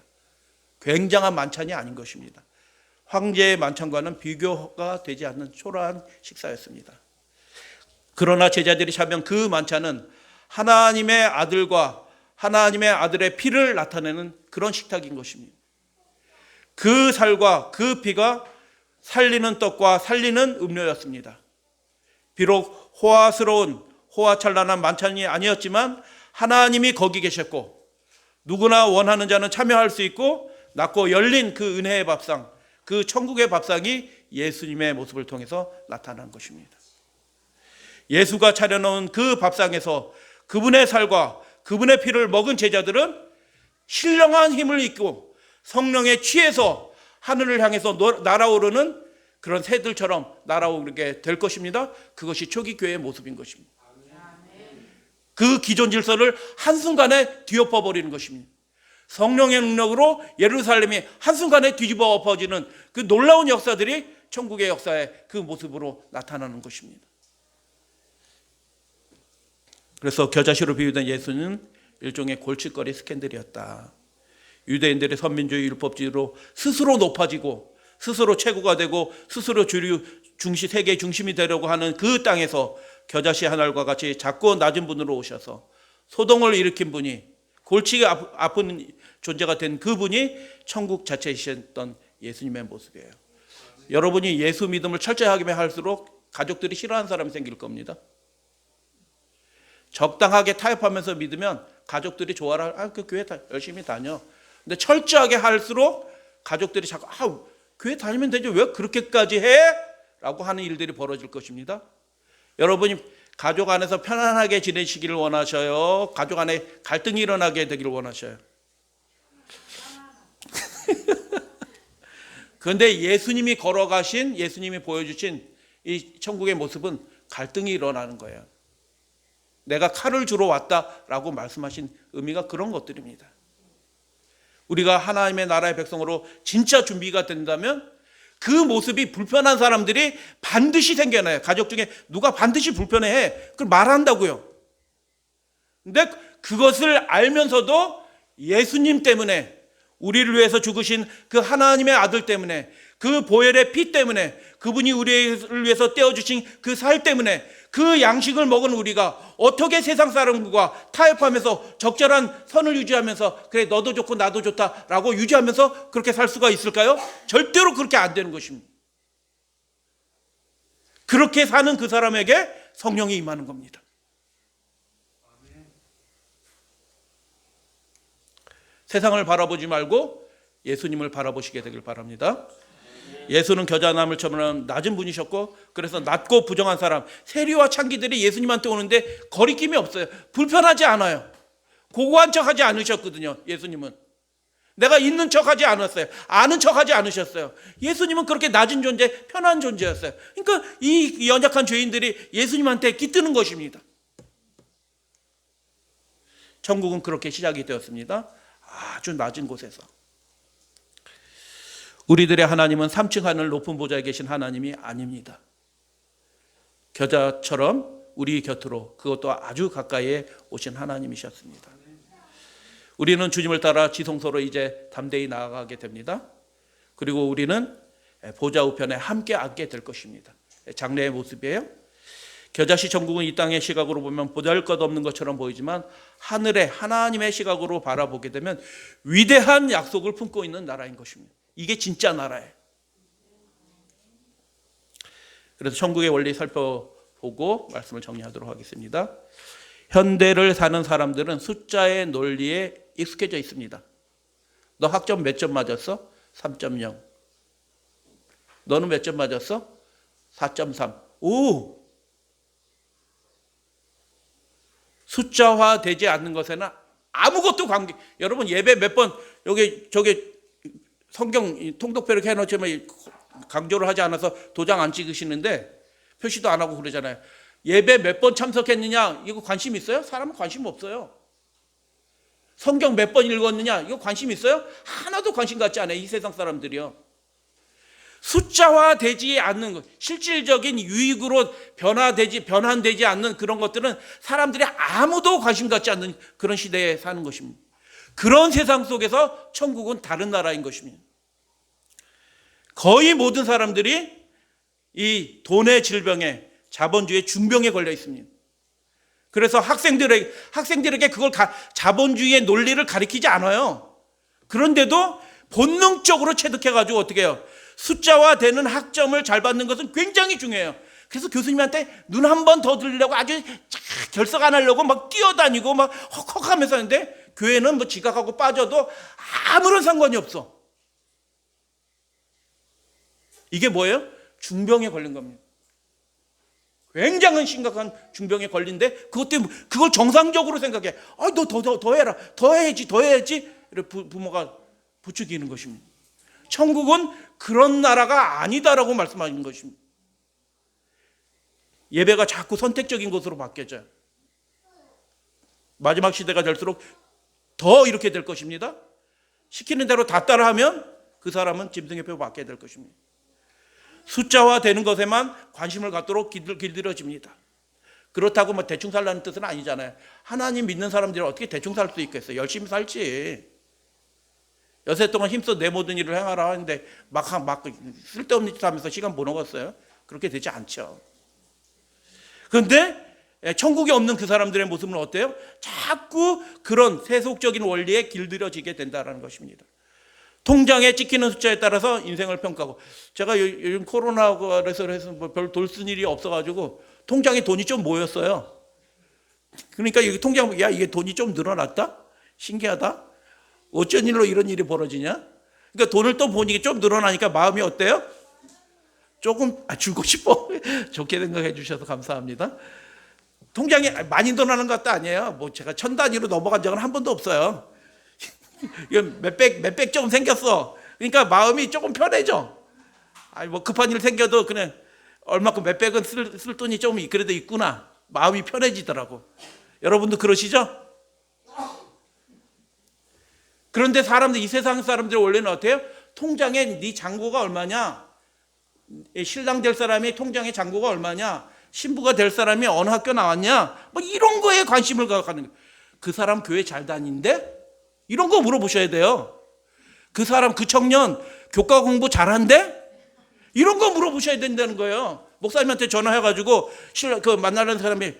Speaker 1: 굉장한 만찬이 아닌 것입니다. 황제의 만찬과는 비교가 되지 않는 초라한 식사였습니다. 그러나 제자들이 참여한 그 만찬은 하나님의 아들과 하나님의 아들의 피를 나타내는 그런 식탁인 것입니다. 그 살과 그 피가 살리는 떡과 살리는 음료였습니다. 비록 호화찬란한 만찬이 아니었지만 하나님이 거기 계셨고 누구나 원하는 자는 참여할 수 있고 낮고 열린 그 은혜의 밥상, 그 천국의 밥상이 예수님의 모습을 통해서 나타난 것입니다. 예수가 차려놓은 그 밥상에서 그분의 살과 그분의 피를 먹은 제자들은 신령한 힘을 입고 성령에 취해서 하늘을 향해서 날아오르는 그런 새들처럼 날아오르게 될 것입니다. 그것이 초기 교회의 모습인 것입니다. 그 기존 질서를 한순간에 뒤엎어 버리는 것입니다. 성령의 능력으로 예루살렘이 한순간에 뒤집어 엎어지는 그 놀라운 역사들이 천국의 역사의 그 모습으로 나타나는 것입니다. 그래서 겨자씨로 비유된 예수는 일종의 골칫거리 스캔들이었다. 유대인들의 선민주의 율법주의로 스스로 높아지고 스스로 최고가 되고 스스로 세계의 중심이 되려고 하는 그 땅에서 겨자씨 한 알과 같이 작고 낮은 분으로 오셔서 소동을 일으킨 분이, 골치가 아픈 존재가 된 그분이 천국 자체이셨던 예수님의 모습이에요. 여러분이 예수 믿음을 철저하게 할수록 가족들이 싫어하는 사람이 생길 겁니다. 적당하게 타협하면서 믿으면 가족들이 좋아라. 그 교회 열심히 다녀. 근데 철저하게 할수록 가족들이 자꾸 교회 다니면 되지 왜 그렇게까지 해? 라고 하는 일들이 벌어질 것입니다. 여러분이 가족 안에서 편안하게 지내시기를 원하셔요? 가족 안에 갈등이 일어나게 되기를 원하셔요? 그런데 예수님이 걸어가신, 예수님이 보여주신 이 천국의 모습은 갈등이 일어나는 거예요. 내가 칼을 주러 왔다라고 말씀하신 의미가 그런 것들입니다. 우리가 하나님의 나라의 백성으로 진짜 준비가 된다면 그 모습이 불편한 사람들이 반드시 생겨나요. 가족 중에 누가 반드시 불편해해. 그걸 말한다고요. 근데 그것을 알면서도 예수님 때문에, 우리를 위해서 죽으신 그 하나님의 아들 때문에, 그 보혈의 피 때문에, 그분이 우리를 위해서 떼어주신 그 살 때문에 그 양식을 먹은 우리가 어떻게 세상 사람과 타협하면서 적절한 선을 유지하면서 그래 너도 좋고 나도 좋다라고 유지하면서 그렇게 살 수가 있을까요? 절대로 그렇게 안 되는 것입니다. 그렇게 사는 그 사람에게 성령이 임하는 겁니다. 세상을 바라보지 말고 예수님을 바라보시게 되길 바랍니다. 예수는 겨자나무처럼 낮은 분이셨고, 그래서 낮고 부정한 사람, 세리와 창기들이 예수님한테 오는데 거리낌이 없어요. 불편하지 않아요. 고고한 척하지 않으셨거든요. 예수님은 내가 있는 척하지 않았어요. 아는 척하지 않으셨어요. 예수님은 그렇게 낮은 존재, 편한 존재였어요. 그러니까 이 연약한 죄인들이 예수님한테 깃드는 것입니다. 천국은 그렇게 시작이 되었습니다. 아주 낮은 곳에서. 우리들의 하나님은 3층 하늘 높은 보좌에 계신 하나님이 아닙니다. 겨자처럼 우리 곁으로, 그것도 아주 가까이에 오신 하나님이셨습니다. 우리는 주님을 따라 지성소로 이제 담대히 나아가게 됩니다. 그리고 우리는 보좌 우편에 함께 앉게 될 것입니다. 장래의 모습이에요. 겨자씨 천국은 이 땅의 시각으로 보면 보잘것없는 것처럼 보이지만 하늘의 하나님의 시각으로 바라보게 되면 위대한 약속을 품고 있는 나라인 것입니다. 이게 진짜 나라예요. 그래서 천국의 원리 보고 말씀을 정리하도록 하겠습니다. 현대를 사는 사람들은 숫자의 논리에 익숙해져 있습니다. 너 학점 몇 점 맞았어? 3.0. 너는 몇 점 맞았어? 4.3. 오! 숫자화 되지 않는 것에는 아무것도 관계. 여러분 예배 몇 번 여기 저기 성경 통독표 이렇게 해놓지만 강조를 하지 않아서 도장 안 찍으시는데 표시도 안 하고 그러잖아요. 예배 몇 번 참석했느냐 이거 관심 있어요? 사람은 관심 없어요. 성경 몇 번 읽었느냐 이거 관심 있어요? 하나도 관심 갖지 않아요. 이 세상 사람들이요. 숫자화되지 않는 것, 실질적인 유익으로 변환되지 않는 그런 것들은 사람들이 아무도 관심 갖지 않는 그런 시대에 사는 것입니다. 그런 세상 속에서 천국은 다른 나라인 것입니다. 거의 모든 사람들이 이 돈의 질병에 자본주의의 중병에 걸려 있습니다. 그래서 학생들에게 그걸 자본주의의 논리를 가르치지 않아요. 그런데도 본능적으로 체득해가지고 어떻게 해요? 숫자화되는 학점을 잘 받는 것은 굉장히 중요해요. 그래서 교수님한테 눈 한 번 더 들리려고 아주 결석 안 하려고 막 뛰어다니고 막 헉헉하면서 하는데 교회는 뭐 지각하고 빠져도 아무런 상관이 없어. 이게 뭐예요? 중병에 걸린 겁니다. 굉장히 심각한 중병에 걸린데 그것 때문에 그걸 정상적으로 생각해. 너 더 해라. 더 해야지. 이렇게 부모가 부추기는 것입니다. 천국은 그런 나라가 아니다라고 말씀하시는 것입니다. 예배가 자꾸 선택적인 것으로 바뀌어져요. 마지막 시대가 될수록 더 이렇게 될 것입니다. 시키는 대로 다 따라하면 그 사람은 짐승의 표 받게 될 것입니다. 숫자화되는 것에만 관심을 갖도록 길들여집니다. 그렇다고 뭐 대충 살라는 뜻은 아니잖아요. 하나님 믿는 사람들이 어떻게 대충 살 수 있겠어요? 열심히 살지. 여세 동안 힘써 내 모든 일을 행하라 하는데 막 쓸데없는 짓 하면서 시간 보내겠어요? 그렇게 되지 않죠. 그런데 천국에 없는 그 사람들의 모습은 어때요? 자꾸 그런 세속적인 원리에 길들여지게 된다는 것입니다. 통장에 찍히는 숫자에 따라서 인생을 평가하고, 제가 요즘 코로나가 해서 별 돌 쓴 일이 없어가지고 통장에 돈이 좀 모였어요. 그러니까 이 통장, 야 이게 돈이 좀 늘어났다? 신기하다? 어쩐 일로 이런 일이 벌어지냐? 그러니까 돈을 또 보니 좀 늘어나니까 마음이 어때요? 조금 주고 싶어. 좋게 생각해 주셔서 감사합니다. 통장에 많이 늘어나는 것도 아니에요. 뭐 제가 1000 단위로 넘어간 적은 한 번도 없어요. 몇백 점 생겼어. 그러니까 마음이 조금 편해져. 뭐 급한 일 생겨도 그냥 얼마큼 몇백은 쓸 돈이 좀 그래도 있구나. 마음이 편해지더라고. 여러분도 그러시죠? 그런데 이 세상 사람들의 원래는 어때요? 통장에 네 잔고가 얼마냐? 신랑 될 사람이 통장에 잔고가 얼마냐? 신부가 될 사람이 어느 학교 나왔냐? 뭐 이런 거에 관심을 갖는 거예요. 그 사람 교회 잘 다니는데? 이런 거 물어보셔야 돼요. 그 청년 교과 공부 잘한대? 이런 거 물어보셔야 된다는 거예요. 목사님한테 전화해가지고 만나는 사람이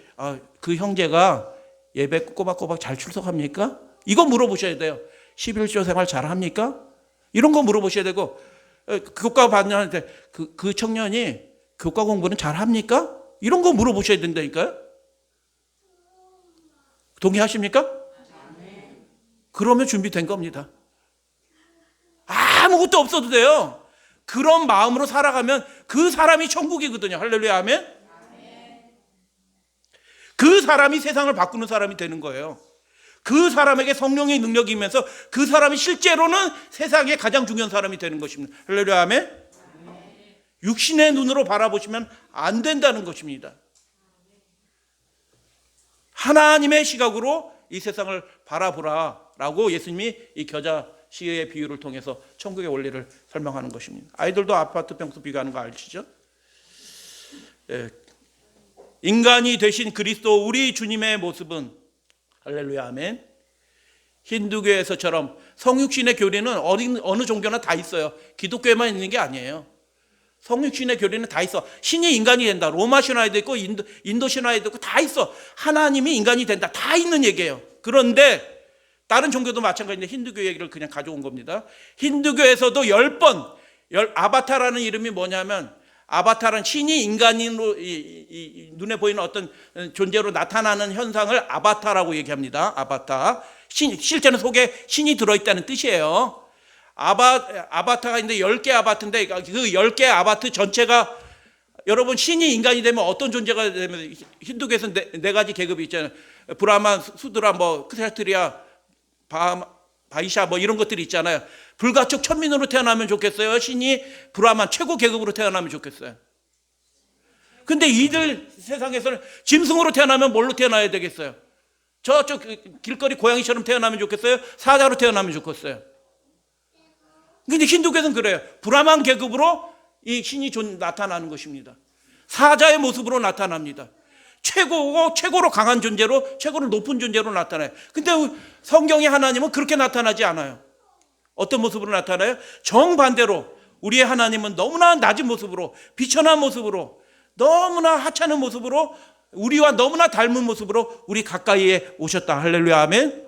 Speaker 1: 그 형제가 예배 꼬박꼬박 잘 출석합니까? 이거 물어보셔야 돼요. 11조 생활 잘합니까? 이런 거 물어보셔야 되고, 교과 반장한테 그 청년이 교과 공부는 잘합니까? 이런 거 물어보셔야 된다니까요. 동의하십니까? 그러면 준비된 겁니다. 아무것도 없어도 돼요. 그런 마음으로 살아가면 그 사람이 천국이거든요. 할렐루야, 아멘. 그 사람이 세상을 바꾸는 사람이 되는 거예요. 그 사람에게 성령의 능력이 임해서 그 사람이 실제로는 세상에 가장 중요한 사람이 되는 것입니다. 할렐루야, 아멘. 육신의 눈으로 바라보시면 안 된다는 것입니다. 하나님의 시각으로 이 세상을 바라보라라고 예수님이 이 겨자 시의 비유를 통해서 천국의 원리를 설명하는 것입니다. 아이들도 아파트 평수 비교하는 거 아시죠? 인간이 되신 그리스도 우리 주님의 모습은, 할렐루야, 아멘. 힌두교에서처럼 성육신의 교리는 어느 종교나 다 있어요. 기독교에만 있는 게 아니에요. 성육신의 교리는 다 있어. 신이 인간이 된다. 로마 신화에도 있고 인도 신화에도 있고 다 있어. 하나님이 인간이 된다. 다 있는 얘기예요. 그런데 다른 종교도 마찬가지인데 힌두교 얘기를 그냥 가져온 겁니다. 힌두교에서도 10번 아바타라는 이름이 뭐냐면 아바타는 신이 인간으로 눈에 보이는 어떤 존재로 나타나는 현상을 아바타라고 얘기합니다. 아바타. 실제는 속에 신이 들어있다는 뜻이에요. 아바타가 있는데 10개 아바트인데 그 10개 아바트 전체가 여러분 신이 인간이 되면 어떤 존재가 되면 힌두교에서 네 가지 계급이 있잖아요. 브라만, 수드라, 뭐 크샤트리아, 바이샤 뭐 이런 것들이 있잖아요. 불가촉 천민으로 태어나면 좋겠어요? 신이 브라만 최고 계급으로 태어나면 좋겠어요? 근데 이들 세상에서는 짐승으로 태어나면 뭘로 태어나야 되겠어요? 저쪽 길거리 고양이처럼 태어나면 좋겠어요? 사자로 태어나면 좋겠어요? 근데 힌두교에서는 그래요. 브라만 계급으로 이 신이 나타나는 것입니다. 사자의 모습으로 나타납니다. 최고로 강한 존재로, 최고로 높은 존재로 나타나요. 근데 성경의 하나님은 그렇게 나타나지 않아요. 어떤 모습으로 나타나요? 정반대로 우리의 하나님은 너무나 낮은 모습으로, 비천한 모습으로, 너무나 하찮은 모습으로, 우리와 너무나 닮은 모습으로 우리 가까이에 오셨다. 할렐루야, 아멘.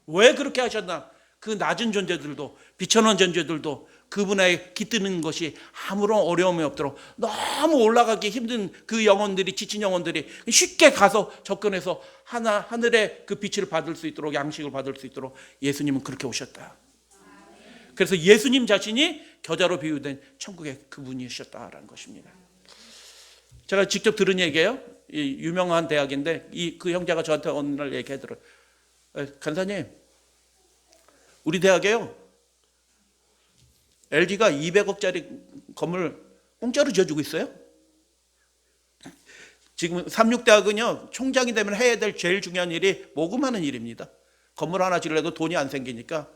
Speaker 1: 왜 그렇게 하셨나? 그 낮은 존재들도, 비천한 존재들도 그분에 깃드는 것이 아무런 어려움이 없도록, 너무 올라가기 힘든 그 영혼들이, 지친 영혼들이 쉽게 가서 접근해서 하늘의 그 빛을 받을 수 있도록, 양식을 받을 수 있도록 예수님은 그렇게 오셨다. 그래서 예수님 자신이 겨자로 비유된 천국의 그분이셨다라는 것입니다. 제가 직접 들은 얘기예요. 이 유명한 대학인데 그 형제가 저한테 어느 날 얘기하더라고요. 간사님, 우리 대학에요, LG가 200억짜리 건물 공짜로 지어주고 있어요. 지금 삼육대학은요, 총장이 되면 해야 될 제일 중요한 일이 모금하는 일입니다. 건물 하나 지으려도 돈이 안 생기니까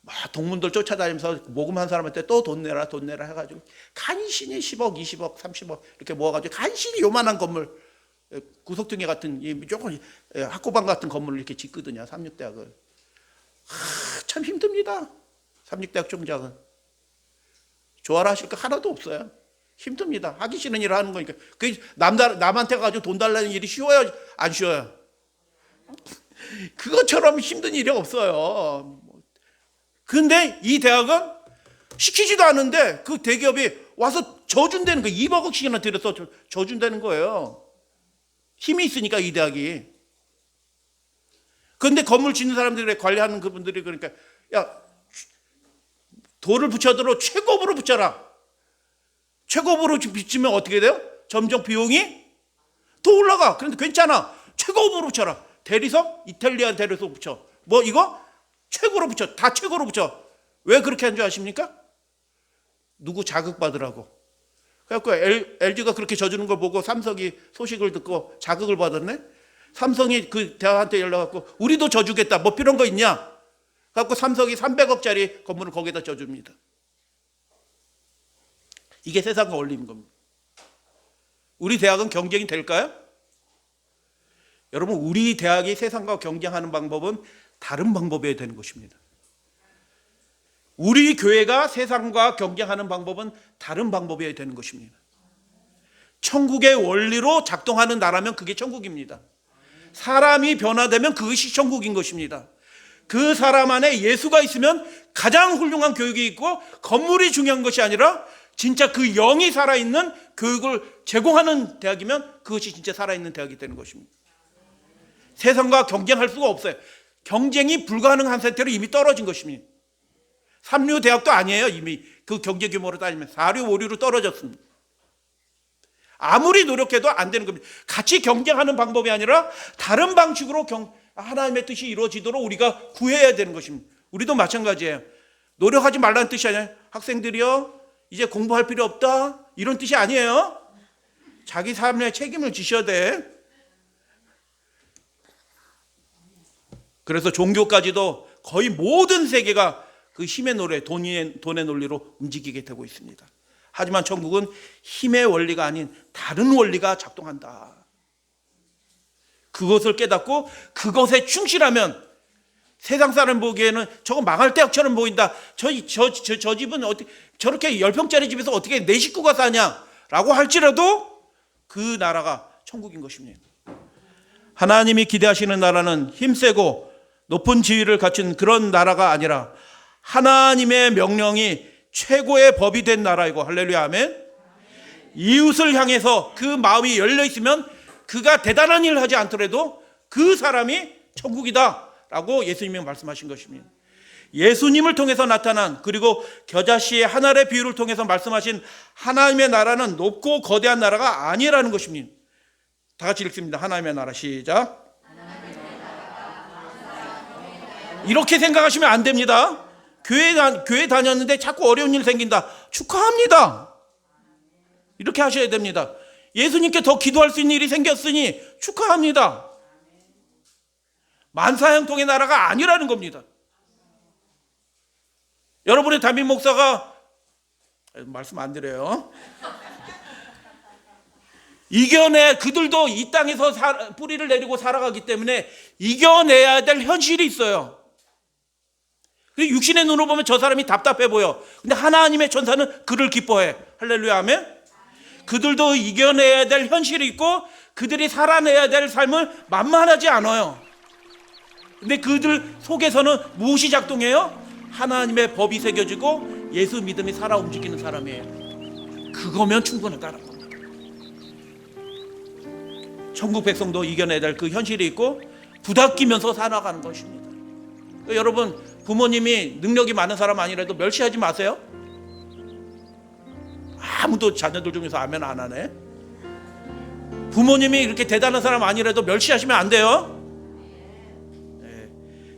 Speaker 1: 막 동문들 쫓아다니면서 모금한 사람한테 또 돈 내라 해가지고 간신히 10억, 20억, 30억 이렇게 모아가지고 간신히 요만한 건물, 구석등에 같은 조금 학고방 같은 건물을 이렇게 짓거든요. 삼육대학은. 참 힘듭니다. 삼육대학 총장은. 좋아라 하실 거 하나도 없어요. 힘듭니다. 하기 싫은 일을 하는 거니까. 그게 남한테 가지고 돈 달라는 일이 쉬워요? 안 쉬워요? 그것처럼 힘든 일이 없어요. 근데 이 대학은 시키지도 않은데 그 대기업이 와서 져준다는 거예요. 2억씩이나 들여서 져준다는 거예요. 힘이 있으니까 이 대학이. 그런데 건물 짓는 사람들이 관리하는 그분들이 그러니까, 야, 돌을 붙여도 최고급으로 붙여라. 최고급으로 붙이면 어떻게 돼요? 점점 비용이 더 올라가. 그런데 괜찮아. 최고급으로 붙여라. 대리석, 이탈리안 대리석 붙여. 뭐 이거 최고로 붙여. 다 최고로 붙여. 왜 그렇게 한 줄 아십니까? 누구 자극받으라고. 그래갖고 LG가 그렇게 져주는 걸 보고 삼성이 소식을 듣고 자극을 받았네. 삼성이 그 대학한테 연락갖고 우리도 져주겠다. 뭐 필요한 거 있냐? 그래갖고 삼성이 300억짜리 건물을 거기다 져줍니다. 이게 세상과 원리인 겁니다. 우리 대학은 경쟁이 될까요? 여러분, 우리 대학이 세상과 경쟁하는 방법은 다른 방법이어야 되는 것입니다. 우리 교회가 세상과 경쟁하는 방법은 다른 방법이어야 되는 것입니다. 천국의 원리로 작동하는 나라면 그게 천국입니다. 사람이 변화되면 그것이 천국인 것입니다. 그 사람 안에 예수가 있으면 가장 훌륭한 교육이 있고, 건물이 중요한 것이 아니라 진짜 그 영이 살아있는 교육을 제공하는 대학이면 그것이 진짜 살아있는 대학이 되는 것입니다. 세상과 경쟁할 수가 없어요. 경쟁이 불가능한 상태로 이미 떨어진 것입니다. 3류 대학도 아니에요. 이미 그 경제 규모로 따지면 4류, 5류로 떨어졌습니다. 아무리 노력해도 안 되는 겁니다. 같이 경쟁하는 방법이 아니라 다른 방식으로 하나님의 뜻이 이루어지도록 우리가 구해야 되는 것입니다. 우리도 마찬가지예요. 노력하지 말라는 뜻이 아니에요. 학생들이요, 이제 공부할 필요 없다, 이런 뜻이 아니에요. 자기 삶에 책임을 지셔야 돼. 그래서 종교까지도 거의 모든 세계가 그 힘의 노래, 돈의 논리로 움직이게 되고 있습니다. 하지만 천국은 힘의 원리가 아닌 다른 원리가 작동한다. 그것을 깨닫고 그것에 충실하면 세상 사람 보기에는 저거 망할 대학처럼 보인다. 저 집은 어떻게 저렇게 10평짜리 집에서 어떻게 내 식구가 사냐라고 할지라도 그 나라가 천국인 것입니다. 하나님이 기대하시는 나라는 힘세고 높은 지위를 갖춘 그런 나라가 아니라 하나님의 명령이 최고의 법이 된 나라이고, 할렐루야, 아멘. 이웃을 향해서 그 마음이 열려 있으면 그가 대단한 일을 하지 않더라도 그 사람이 천국이다 라고 예수님이 말씀하신 것입니다. 예수님을 통해서 나타난, 그리고 겨자씨의 한 알의 비유를 통해서 말씀하신 하나님의 나라는 높고 거대한 나라가 아니라는 것입니다. 다 같이 읽습니다. 하나님의 나라, 시작. 이렇게 생각하시면 안 됩니다. 교회 다녔는데 자꾸 어려운 일 생긴다. 축하합니다. 이렇게 하셔야 됩니다. 예수님께 더 기도할 수 있는 일이 생겼으니 축하합니다. 만사형통의 나라가 아니라는 겁니다. 여러분의 담임 목사가, 말씀 안 드려요. 그들도 이 땅에서 뿌리를 내리고 살아가기 때문에 이겨내야 될 현실이 있어요. 육신의 눈으로 보면 저 사람이 답답해 보여. 근데 하나님의 천사는 그를 기뻐해. 할렐루야, 아멘. 그들도 이겨내야 될 현실이 있고 그들이 살아내야 될 삶은 만만하지 않아요. 근데 그들 속에서는 무엇이 작동해요? 하나님의 법이 새겨지고 예수 믿음이 살아 움직이는 사람이에요. 그거면 충분하다는 겁니다. 천국 백성도 이겨내야 될 그 현실이 있고 부닥기면서 살아가는 것입니다. 여러분, 부모님이 능력이 많은 사람 아니라도 멸시하지 마세요. 아무도 자녀들 중에서 아멘 안 하네. 부모님이 이렇게 대단한 사람 아니라도 멸시하시면 안 돼요. 네.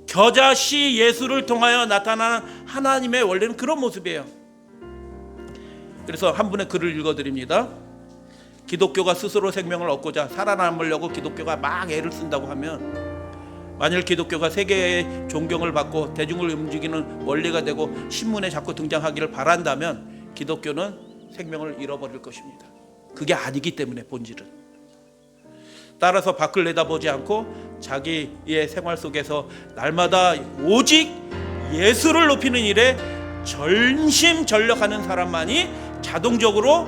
Speaker 1: 겨자씨 예수를 통하여 나타나는 하나님의 원래는 그런 모습이에요. 그래서 한 분의 글을 읽어드립니다. 기독교가 스스로 생명을 얻고자 살아남으려고 기독교가 막 애를 쓴다고 하면, 만일 기독교가 세계의 존경을 받고 대중을 움직이는 원리가 되고 신문에 자꾸 등장하기를 바란다면 기독교는 생명을 잃어버릴 것입니다. 그게 아니기 때문에, 본질은. 따라서 밖을 내다보지 않고 자기의 생활 속에서 날마다 오직 예수를 높이는 일에 전심전력하는 사람만이 자동적으로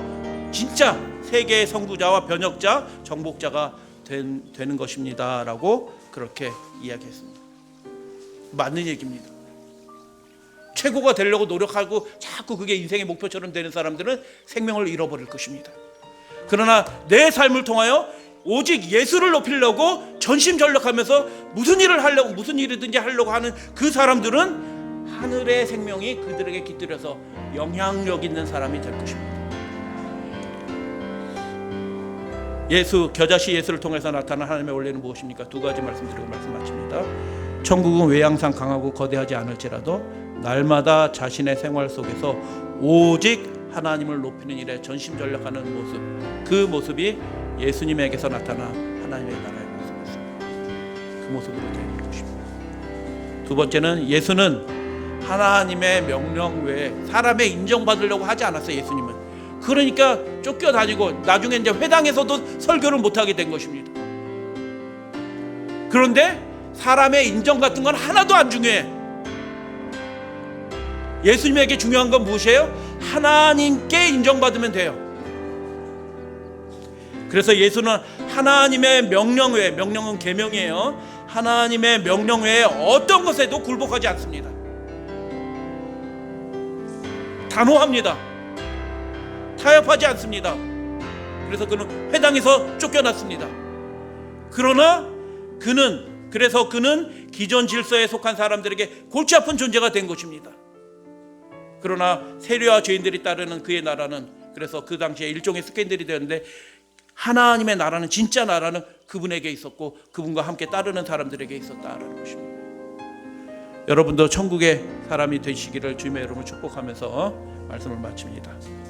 Speaker 1: 진짜 세계의 선구자와 변혁자, 정복자가 되는 것입니다 라고 그렇게 이야기했습니다. 맞는 얘기입니다. 최고가 되려고 노력하고 자꾸 그게 인생의 목표처럼 되는 사람들은 생명을 잃어버릴 것입니다. 그러나 내 삶을 통하여 오직 예수를 높이려고 전심전력하면서 무슨 일이든지 하려고 하는 그 사람들은 하늘의 생명이 그들에게 깃들여서 영향력 있는 사람이 될 것입니다. 겨자씨 예수를 통해서 나타난 하나님의 원리는 무엇입니까? 두 가지 말씀드리고 말씀 마칩니다. 천국은 외양상 강하고 거대하지 않을지라도 날마다 자신의 생활 속에서 오직 하나님을 높이는 일에 전심전력하는 모습, 그 모습이 예수님에게서 나타난 하나님의 나라의 모습이었습니다. 그 모습으로 되는 것입니다. 두 번째는, 예수는 하나님의 명령 외에 사람의 인정받으려고 하지 않았어요. 예수님은. 그러니까 쫓겨다니고 나중에 이제 회당에서도 설교를 못하게 된 것입니다. 그런데 사람의 인정 같은 건 하나도 안 중요해. 예수님에게 중요한 건 무엇이에요? 하나님께 인정받으면 돼요. 그래서 예수는 하나님의 명령 외에, 명령은 계명이에요. 하나님의 명령 외에 어떤 것에도 굴복하지 않습니다. 단호합니다. 타협하지 않습니다. 그래서 그는 회당에서 쫓겨났습니다. 그러나 그는 기존 질서에 속한 사람들에게 골치 아픈 존재가 된 것입니다. 그러나 세리와 죄인들이 따르는 그의 나라는, 그래서 그 당시에 일종의 스캔들이 되었는데, 하나님의 나라는, 진짜 나라는 그분에게 있었고 그분과 함께 따르는 사람들에게 있었다라는 것입니다. 여러분도 천국의 사람이 되시기를 주님의 이름으로 축복하면서 말씀을 마칩니다.